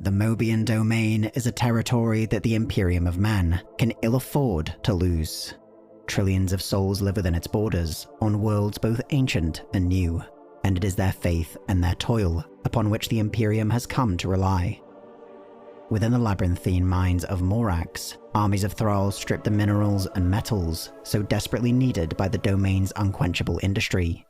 The Mobian Domain is a territory that the Imperium of Man can ill afford to lose. Trillions of souls live within its borders, on worlds both ancient and new, and it is their faith and their toil upon which the Imperium has come to rely. Within the labyrinthine mines of Morax, armies of thralls strip the minerals and metals so desperately needed by the domain's unquenchable industry.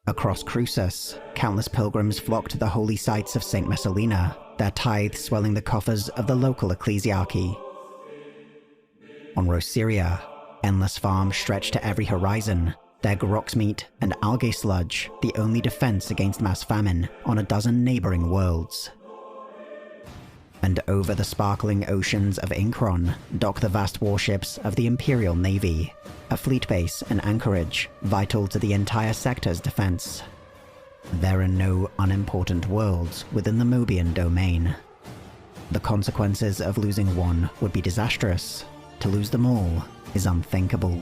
Across Crucis, countless pilgrims flock to the holy sites of St. Messalina, their tithes swelling the coffers of the local ecclesiarchy. On Rosaria, endless farms stretch to every horizon, their grox meat and algae sludge the only defense against mass famine on a dozen neighboring worlds. And over the sparkling oceans of Incron dock the vast warships of the Imperial Navy, a fleet base and anchorage vital to the entire sector's defense. There are no unimportant worlds within the Mobian Domain. The consequences of losing one would be disastrous. To lose them all is unthinkable.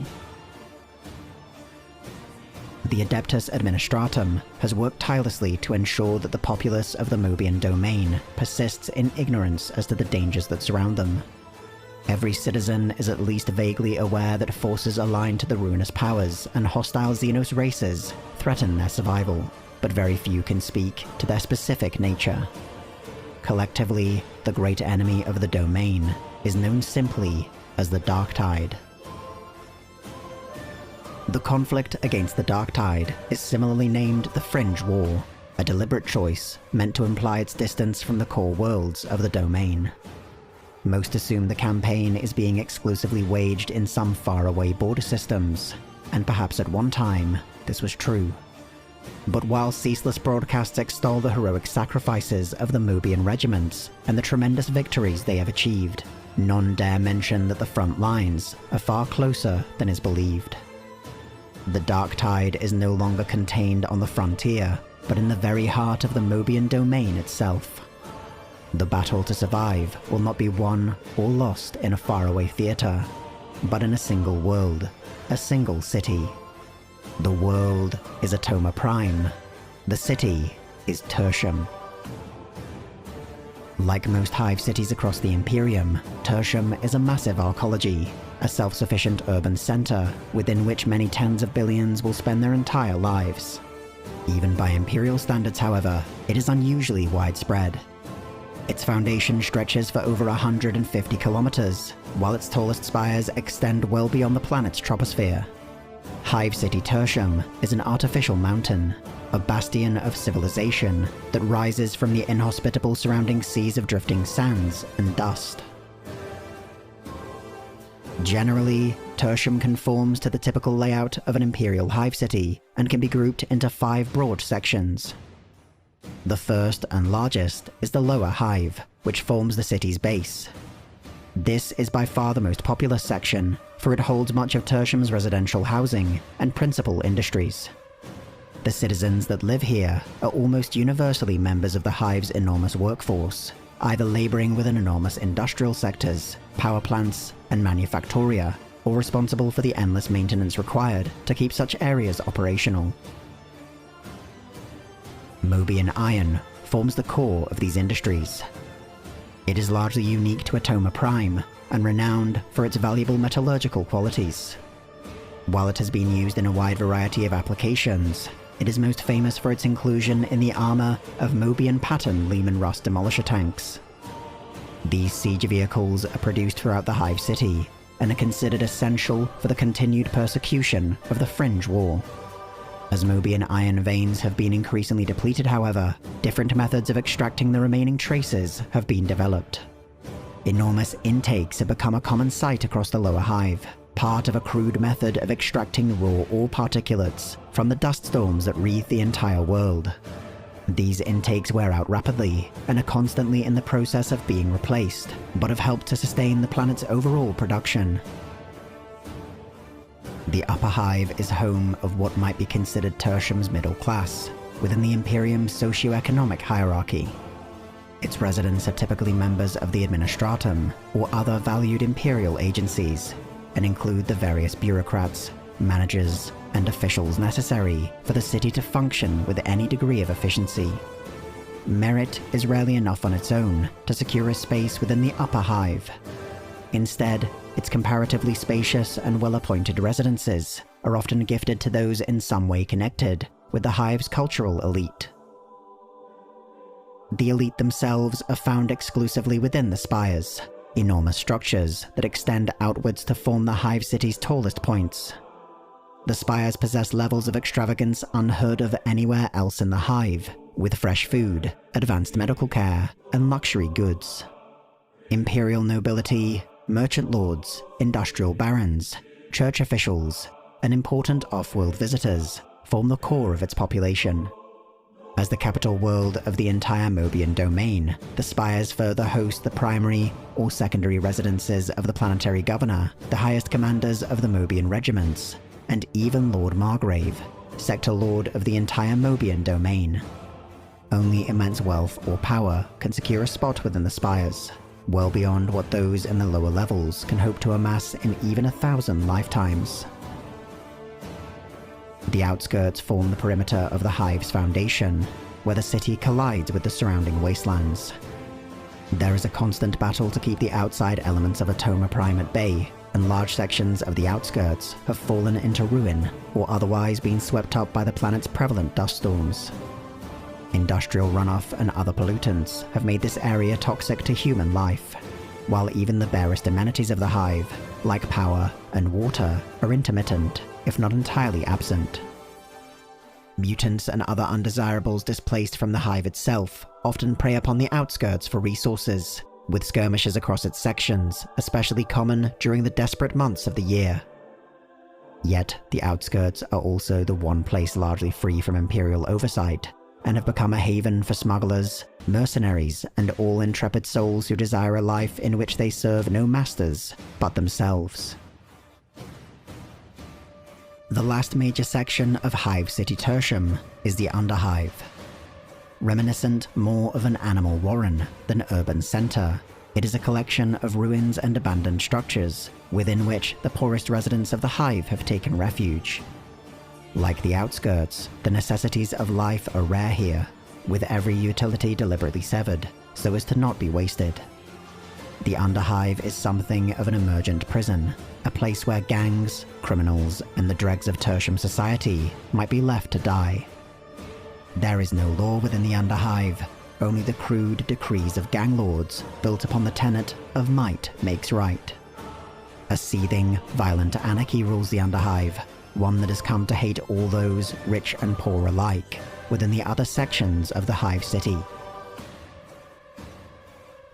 The Adeptus Administratum has worked tirelessly to ensure that the populace of the Mobian Domain persists in ignorance as to the dangers that surround them. Every citizen is at least vaguely aware that forces aligned to the ruinous powers and hostile Xenos races threaten their survival, but very few can speak to their specific nature. Collectively, the great enemy of the Domain is known simply as the Darktide. The conflict against the Darktide is similarly named the Fringe War, a deliberate choice meant to imply its distance from the core worlds of the Domain. Most assume the campaign is being exclusively waged in some faraway border systems, and perhaps at one time this was true. But while ceaseless broadcasts extol the heroic sacrifices of the Mobian regiments and the tremendous victories they have achieved, none dare mention that the front lines are far closer than is believed. The Darktide is no longer contained on the frontier, but in the very heart of the Mobian Domain itself. The battle to survive will not be won or lost in a faraway theater, but in a single world, a single city. The world is Atoma Prime. The city is Tertium. Like most hive cities across the Imperium, Tertium is a massive arcology, a self-sufficient urban center within which many tens of billions will spend their entire lives. Even by Imperial standards, however, it is unusually widespread. Its foundation stretches for over 150 kilometers, while its tallest spires extend well beyond the planet's troposphere. Hive City Tertium is an artificial mountain, a bastion of civilization that rises from the inhospitable surrounding seas of drifting sands and dust. Generally, Tertium conforms to the typical layout of an Imperial hive city and can be grouped into 5 broad sections. The first and largest is the Lower Hive, which forms the city's base. This is by far the most populous section, for it holds much of Tertium's residential housing and principal industries. The citizens that live here are almost universally members of the Hive's enormous workforce, either laboring within enormous industrial sectors, power plants, and manufactoria, or responsible for the endless maintenance required to keep such areas operational. Mobian iron forms the core of these industries. It is largely unique to Atoma Prime, and renowned for its valuable metallurgical qualities. While it has been used in a wide variety of applications, it is most famous for its inclusion in the armor of Mobian pattern Leman Russ demolisher tanks. These siege vehicles are produced throughout the Hive City, and are considered essential for the continued persecution of the Fringe War. As Mobian iron veins have been increasingly depleted, however, different methods of extracting the remaining traces have been developed. Enormous intakes have become a common sight across the Lower Hive, part of a crude method of extracting raw ore particulates from the dust storms that wreathe the entire world. These intakes wear out rapidly, and are constantly in the process of being replaced, but have helped to sustain the planet's overall production. The Upper Hive is home of what might be considered Tertium's middle class, within the Imperium's socio-economic hierarchy. Its residents are typically members of the Administratum, or other valued Imperial agencies, and include the various bureaucrats, managers, and officials necessary for the city to function with any degree of efficiency. merit is rarely enough on its own to secure a space within the upper hive. Instead, its comparatively spacious and well-appointed residences are often gifted to those in some way connected with the hive's cultural elite. The elite themselves are found exclusively within the spires, enormous structures that extend outwards to form the hive city's tallest points. The spires possess levels of extravagance unheard of anywhere else in the hive, with fresh food, advanced medical care, and luxury goods. Imperial nobility, merchant lords, industrial barons, church officials, and important off-world visitors form the core of its population. As the capital world of the entire Mobian domain, the spires further host the primary or secondary residences of the planetary governor, the highest commanders of the Mobian regiments, and even Lord Margrave, sector lord of the entire Mobian domain. Only immense wealth or power can secure a spot within the spires, well beyond what those in the lower levels can hope to amass in even 1,000 lifetimes. The outskirts form the perimeter of the hive's foundation, where the city collides with the surrounding wastelands. There is a constant battle to keep the outside elements of Atoma Prime at bay, and large sections of the outskirts have fallen into ruin or otherwise been swept up by the planet's prevalent dust storms. Industrial runoff and other pollutants have made this area toxic to human life, while even the barest amenities of the hive, like power and water, are intermittent, if not entirely absent. Mutants and other undesirables displaced from the hive itself often prey upon the outskirts for resources, with skirmishes across its sections especially common during the desperate months of the year. Yet, the outskirts are also the one place largely free from Imperial oversight, and have become a haven for smugglers, mercenaries, and all intrepid souls who desire a life in which they serve no masters but themselves. The last major section of Hive City Tertium is the Underhive. Reminiscent more of an animal warren than urban center, it is a collection of ruins and abandoned structures, within which the poorest residents of the hive have taken refuge. Like the outskirts, the necessities of life are rare here, with every utility deliberately severed, so as to not be wasted. The Underhive is something of an emergent prison, a place where gangs, criminals, and the dregs of Tertium society might be left to die. There is no law within the Underhive, only the crude decrees of gang lords built upon the tenet of might makes right. A seething, violent anarchy rules the Underhive, one that has come to hate all those, rich and poor alike, within the other sections of the Hive City.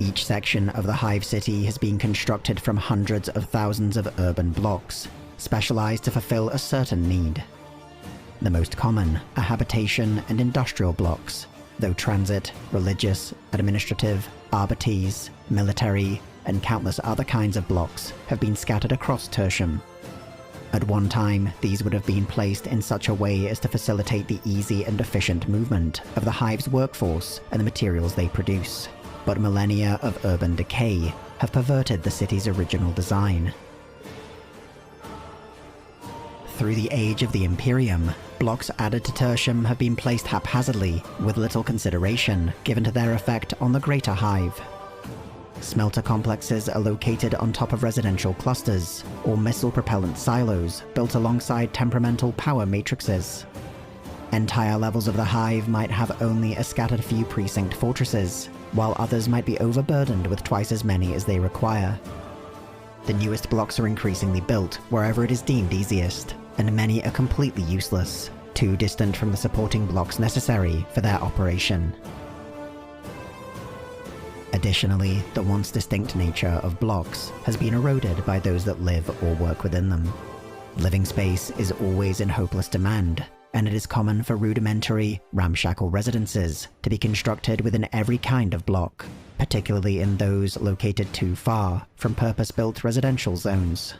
Each section of the Hive City has been constructed from hundreds of thousands of urban blocks, specialized to fulfill a certain need. The most common are habitation and industrial blocks, though transit, religious, administrative, arbites, military, and countless other kinds of blocks have been scattered across Tertium. At one time, these would have been placed in such a way as to facilitate the easy and efficient movement of the Hive's workforce and the materials they produce, but millennia of urban decay have perverted the city's original design. Through the age of the Imperium, blocks added to Tertium have been placed haphazardly, with little consideration given to their effect on the greater hive. Smelter complexes are located on top of residential clusters, or missile propellant silos built alongside temperamental power matrices. Entire levels of the hive might have only a scattered few precinct fortresses, while others might be overburdened with twice as many as they require. The newest blocks are increasingly built wherever it is deemed easiest, and many are completely useless, too distant from the supporting blocks necessary for their operation. Additionally, the once distinct nature of blocks has been eroded by those that live or work within them. Living space is always in hopeless demand, and it is common for rudimentary, ramshackle residences to be constructed within every kind of block, particularly in those located too far from purpose-built residential zones.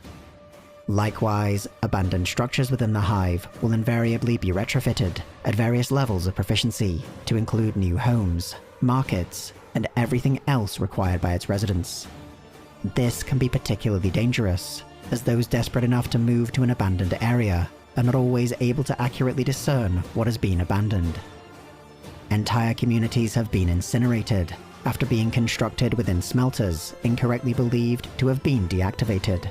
Likewise, abandoned structures within the hive will invariably be retrofitted at various levels of proficiency to include new homes, markets, and everything else required by its residents. This can be particularly dangerous, as those desperate enough to move to an abandoned area are not always able to accurately discern what has been abandoned. Entire communities have been incinerated after being constructed within smelters incorrectly believed to have been deactivated.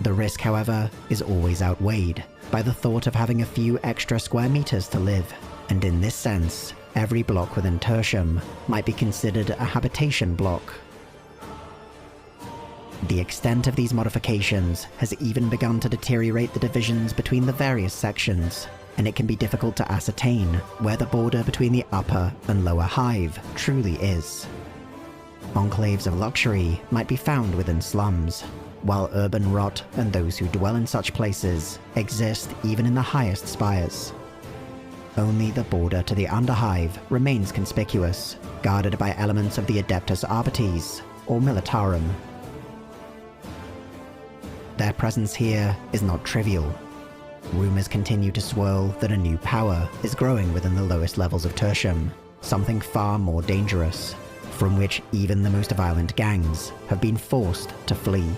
The risk, however, is always outweighed by the thought of having a few extra square meters to live, and in this sense, every block within Tertium might be considered a habitation block. The extent of these modifications has even begun to deteriorate the divisions between the various sections, and it can be difficult to ascertain where the border between the upper and lower hive truly is. Enclaves of luxury might be found within slums, while urban rot and those who dwell in such places exist even in the highest spires. Only the border to the underhive remains conspicuous, guarded by elements of the Adeptus Arbites, or Militarum. Their presence here is not trivial. Rumors continue to swirl that a new power is growing within the lowest levels of Tertium, something far more dangerous, from which even the most violent gangs have been forced to flee.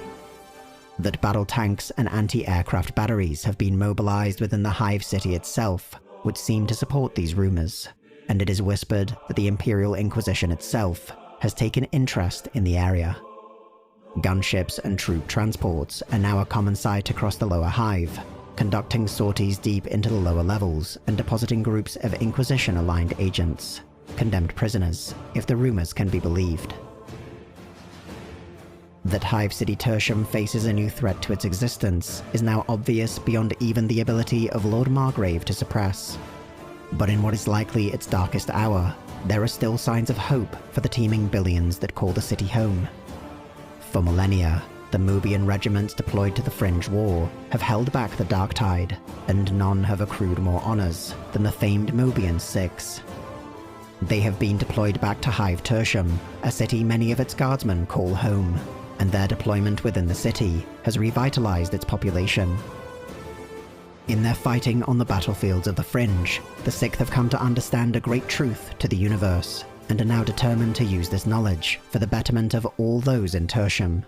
That battle tanks and anti-aircraft batteries have been mobilized within the Hive City itself would seem to support these rumors, and it is whispered that the Imperial Inquisition itself has taken interest in the area. Gunships and troop transports are now a common sight across the lower hive, conducting sorties deep into the lower levels and depositing groups of Inquisition-aligned agents, condemned prisoners, if the rumors can be believed. That Hive City Tertium faces a new threat to its existence is now obvious beyond even the ability of Lord Margrave to suppress. But in what is likely its darkest hour, there are still signs of hope for the teeming billions that call the city home. For millennia, the Mobian regiments deployed to the Fringe War have held back the Dark Tide, and none have accrued more honors than the famed Mobian Six. They have been deployed back to Hive Tertium, a city many of its guardsmen call home, and their deployment within the city has revitalized its population. In their fighting on the battlefields of the Fringe, the Sixth have come to understand a great truth to the universe, and are now determined to use this knowledge for the betterment of all those in Tertium.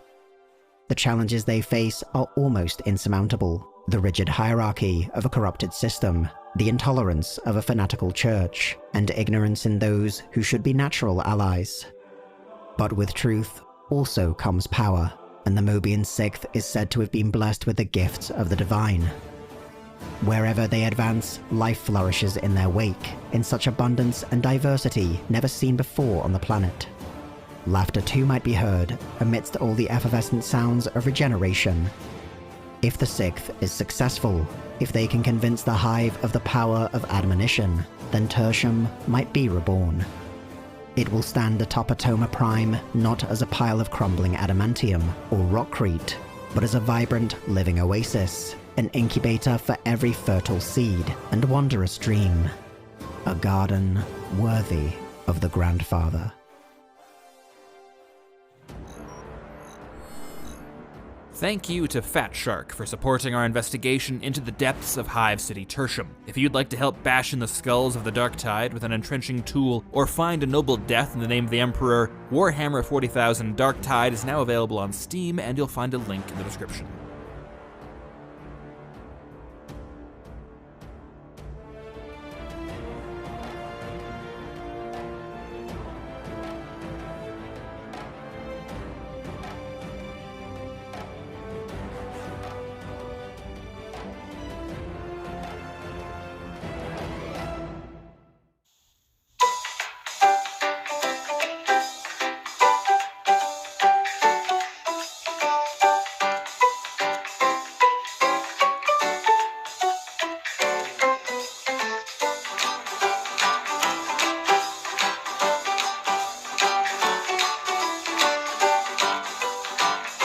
The challenges they face are almost insurmountable: the rigid hierarchy of a corrupted system, the intolerance of a fanatical church, and ignorance in those who should be natural allies. But with truth also comes power, and the Mobian Sixth is said to have been blessed with the gifts of the divine. Wherever they advance, life flourishes in their wake, in such abundance and diversity never seen before on the planet. Laughter too might be heard amidst all the effervescent sounds of regeneration. If the Sixth is successful, if they can convince the Hive of the power of admonition, then Tertium might be reborn. It will stand atop Atoma Prime not as a pile of crumbling adamantium or rockcrete, but as a vibrant, living oasis, an incubator for every fertile seed and wondrous dream. A garden worthy of the Grandfather. Thank you to Fat Shark for supporting our investigation into the depths of Hive City Tertium. If you'd like to help bash in the skulls of the Dark Tide with an entrenching tool, or find a noble death in the name of the Emperor, Warhammer 40,000 Dark Tide is now available on Steam, and you'll find a link in the description.